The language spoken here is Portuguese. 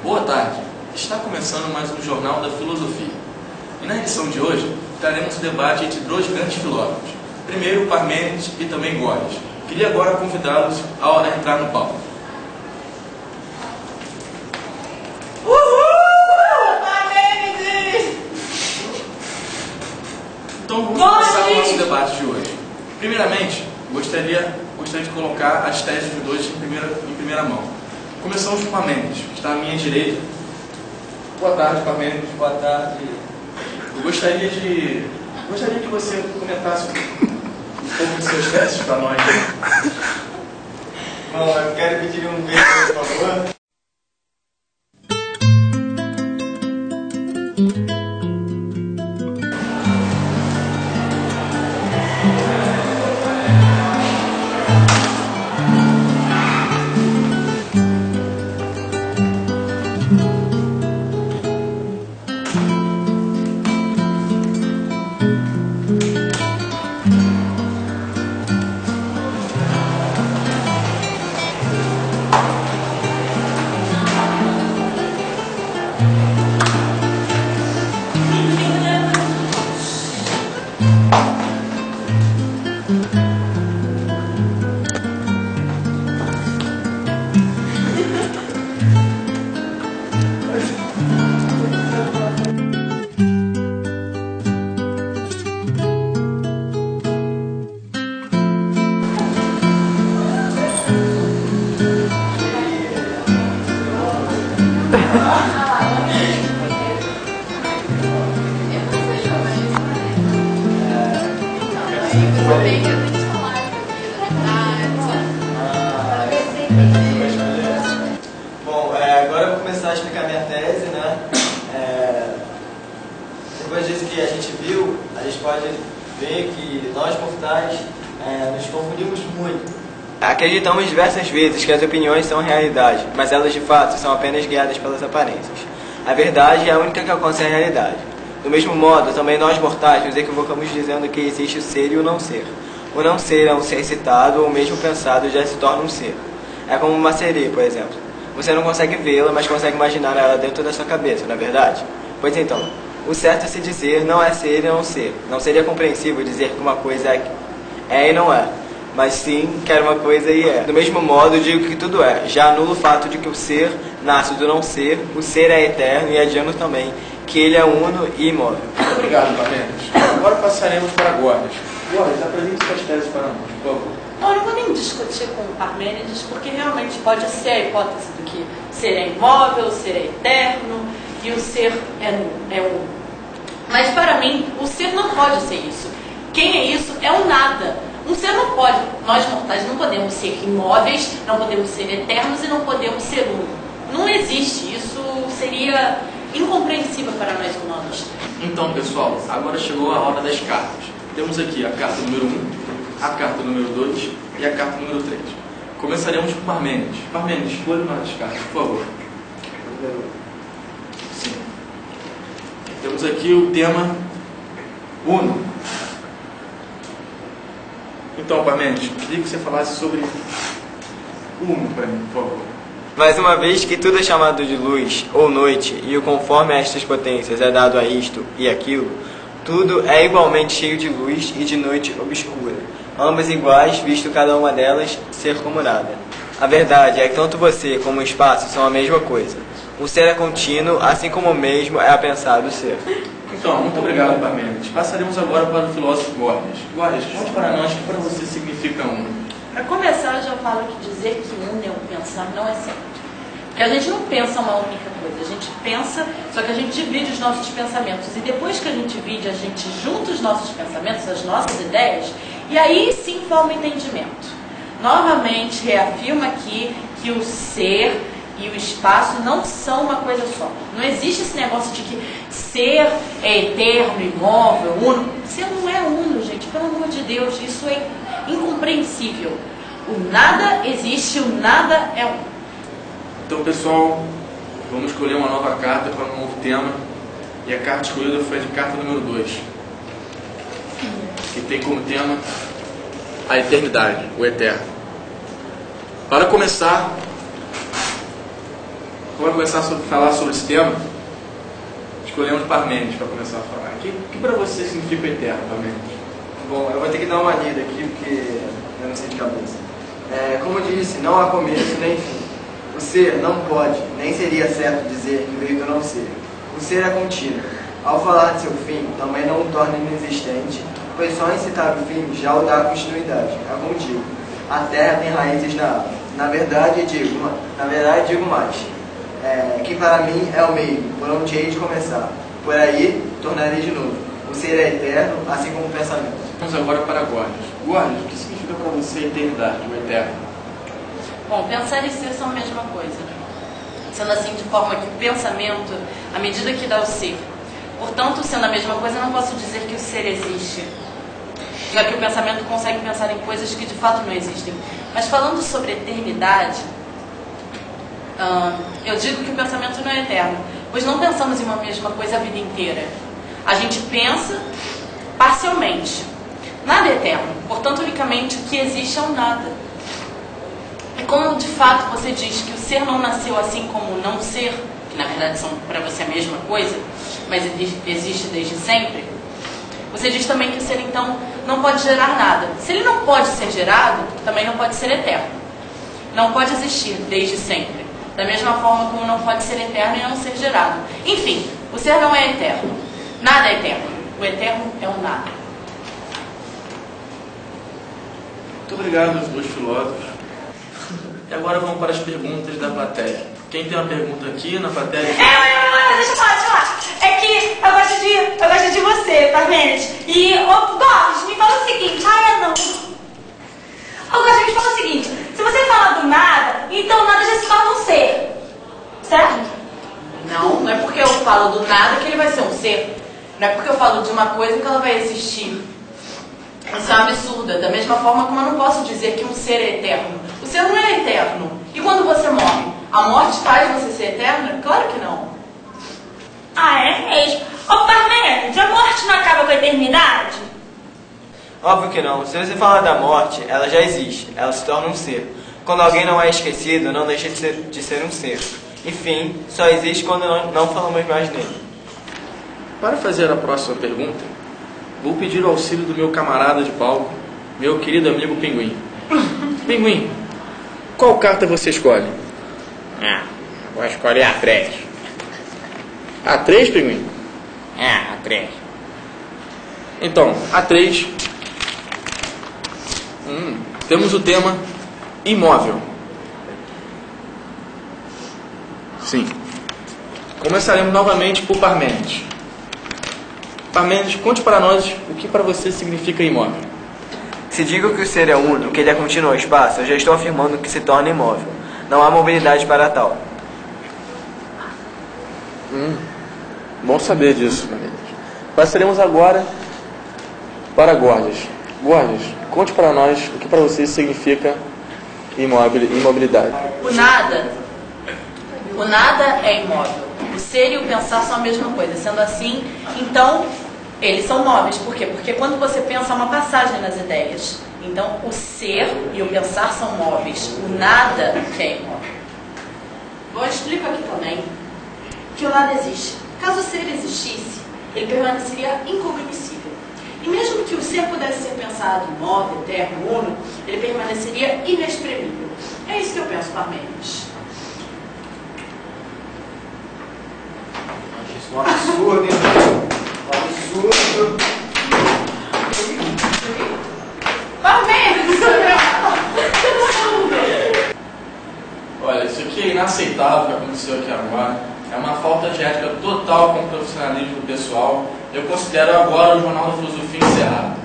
Boa tarde, está começando mais um Jornal da Filosofia. E na edição de hoje, traremos um debate entre dois grandes filósofos. Primeiro, Parmênides e também Gorgias. Queria agora convidá-los a entrar no palco. Uhul! Parmênides! Então vamos começar com o nosso debate de hoje. Primeiramente, gostaria de colocar as teses dos dois em primeira mão. Começamos com Parmênides, que está à minha direita. Boa tarde, Parmênides. Boa tarde. Eu gostaria que você comentasse um pouco dos seus teses para nós. Bom, eu quero pedir um beijo, por favor. Bom, agora eu vou começar a explicar minha tese, né? Depois disso que a gente viu, a gente pode ver que nós mortais nos confundimos muito. Acreditamos diversas vezes que as opiniões são realidade, mas elas de fato são apenas guiadas pelas aparências. A verdade é a única que alcança a realidade. Do mesmo modo, também nós mortais nos equivocamos dizendo que existe o ser e o não ser. O não ser é um ser citado ou mesmo pensado já se torna um ser. É como uma sereia, por exemplo. Você não consegue vê-la, mas consegue imaginar ela dentro da sua cabeça, não é verdade? Pois então, o certo a se dizer não é ser e não ser. Não seria compreensível dizer que uma coisa é e não é, mas sim que era uma coisa e é. Do mesmo modo, digo que tudo é. Já anulo o fato de que o ser nasce do não ser, o ser é eterno e adianto também que ele é uno e imóvel. Muito obrigado, Parmênides. Agora passaremos para Gorgias. Gorgias, apresente suas teses para nós, por favor. Bom, eu não vou nem discutir com o Parmênides, porque realmente pode ser a hipótese do que ser é imóvel, o ser é eterno e o ser é uno. Mas para mim, o ser não pode ser isso. Quem é isso é o nada. Um ser não pode, nós mortais não podemos ser imóveis, não podemos ser eternos e não podemos ser uno. Não existe, isso seria incompreensível para nós humanos. Então, pessoal, agora chegou a hora das cartas. Temos aqui a carta número 1, a carta número 2 e a carta número 3. Começaremos com Parmênides. Parmênides, escolha uma das cartas, por favor. Sim. Temos aqui o tema Uno. Então, Parmênides, queria que você falasse sobre Uno para mim, por favor. Mas uma vez que tudo é chamado de luz ou noite, e o conforme a estas potências é dado a isto e aquilo, tudo é igualmente cheio de luz e de noite obscura, ambas iguais, visto cada uma delas ser como nada. A verdade é que tanto você como o espaço são a mesma coisa. O ser é contínuo, assim como o mesmo é a pensar do ser. Então, muito obrigado, Parmênides. Passaremos agora para o filósofo Gorgias. Gorgias, conte para nós o que para você significa Uno. Para começar, eu já falo que dizer que uno é um pensar não é certo. Porque a gente não pensa uma única coisa, a gente pensa, só que a gente divide os nossos pensamentos. E depois que a gente divide, a gente junta os nossos pensamentos, as nossas ideias, e aí sim forma o entendimento. Novamente, reafirma aqui que o ser e o espaço não são uma coisa só. Não existe esse negócio de que ser é eterno, imóvel, uno. Ser não é uno, gente, pelo amor de Deus, isso é incompreensível. O nada existe, o nada é um. Então, pessoal, vamos escolher uma nova carta para um novo tema. E a carta escolhida foi a carta número 2, que tem como tema a eternidade, o eterno. Para começar, Vamos começar a falar sobre esse tema. Escolhemos Parmênides para começar a falar. O que para você significa eterno, Parmênides? Bom, eu vou ter que dar uma lida aqui, porque eu não sei de cabeça. Como eu disse, não há começo nem fim. O ser não pode, nem seria certo dizer que veio do não ser. O ser é contínuo. Ao falar de seu fim, também não o torna inexistente, pois só em citar o fim já o dá continuidade. É como digo, a terra tem raízes na água. Na verdade, digo mais, que para mim é o meio, por onde hei de começar. Por aí, tornarei de novo. O ser é eterno, assim como o pensamento. Vamos agora para Gorgias. Gorgias, o que significa para você a eternidade, o eterno? Bom, pensar e ser são a mesma coisa. Sendo assim, de forma que o pensamento, à medida que dá o ser. Portanto, sendo a mesma coisa, não posso dizer que o ser existe, já que o pensamento consegue pensar em coisas que de fato não existem. Mas falando sobre eternidade, eu digo que o pensamento não é eterno, pois não pensamos em uma mesma coisa a vida inteira. A gente pensa parcialmente. Nada é eterno, portanto, unicamente o que existe é o nada. E como de fato você diz que o ser não nasceu assim como o não ser, que na verdade são para você a mesma coisa, mas existe desde sempre, você diz também que o ser então não pode gerar nada. Se ele não pode ser gerado, também não pode ser eterno. Não pode existir desde sempre. Da mesma forma como não pode ser eterno e não ser gerado. Enfim, o ser não é eterno. Nada é eterno. O eterno é o nada. Muito obrigado aos dois filósofos. E agora vamos para as perguntas da plateia. Quem tem uma pergunta aqui na plateia? Deixa eu falar. É que eu gosto de você, Parmênides. E, Gorgias, me fala o seguinte. Gorgias, me fala o seguinte. Se você fala do nada, então o nada já se torna um ser. Certo? Não é porque eu falo do nada que ele vai ser um ser. Não é porque eu falo de uma coisa que ela vai existir. Isso é um absurdo. Da mesma forma como eu não posso dizer que um ser é eterno. O ser não é eterno. E quando você morre? A morte faz você ser eterno? Claro que não. É mesmo. Parmênides, a morte não acaba com a eternidade? Óbvio que não. Se você falar da morte, ela já existe. Ela se torna um ser. Quando alguém não é esquecido, não deixa de ser um ser. Enfim, só existe quando não falamos mais nele. Para fazer a próxima pergunta, vou pedir o auxílio do meu camarada de palco, meu querido amigo Pinguim. Pinguim, qual carta você escolhe? Vou escolher a 3. A 3, Pinguim? A 3. Então, a 3. Temos o tema imóvel. Sim. Começaremos novamente por Parmênides. Parmênides, conte para nós o que para você significa imóvel. Se digo que o ser é uno, que ele é contínuo ao espaço, eu já estou afirmando que se torna imóvel. Não há mobilidade para tal. Bom saber disso, Parmênides. Passaremos agora para Gorgias. Gorgias, conte para nós o que para você significa imobilidade. O nada é imóvel. O ser e o pensar são a mesma coisa. Sendo assim, então, eles são móveis. Por quê? Porque quando você pensa, há uma passagem nas ideias. Então, o ser e o pensar são móveis. O nada que é imóvel. Bom, eu explico aqui também que o nada existe. Caso o ser existisse, ele permaneceria incognoscível. E mesmo que o ser pudesse ser pensado imóvel, eterno, uno, ele permaneceria inexprimível. É isso que eu penso, Parmênides. Um absurdo, hein? Um absurdo. Parmênides! Olha, isso aqui é inaceitável que aconteceu aqui agora. É uma falta de ética total com o profissionalismo pessoal. Eu considero agora o Jornal da Filosofia encerrado.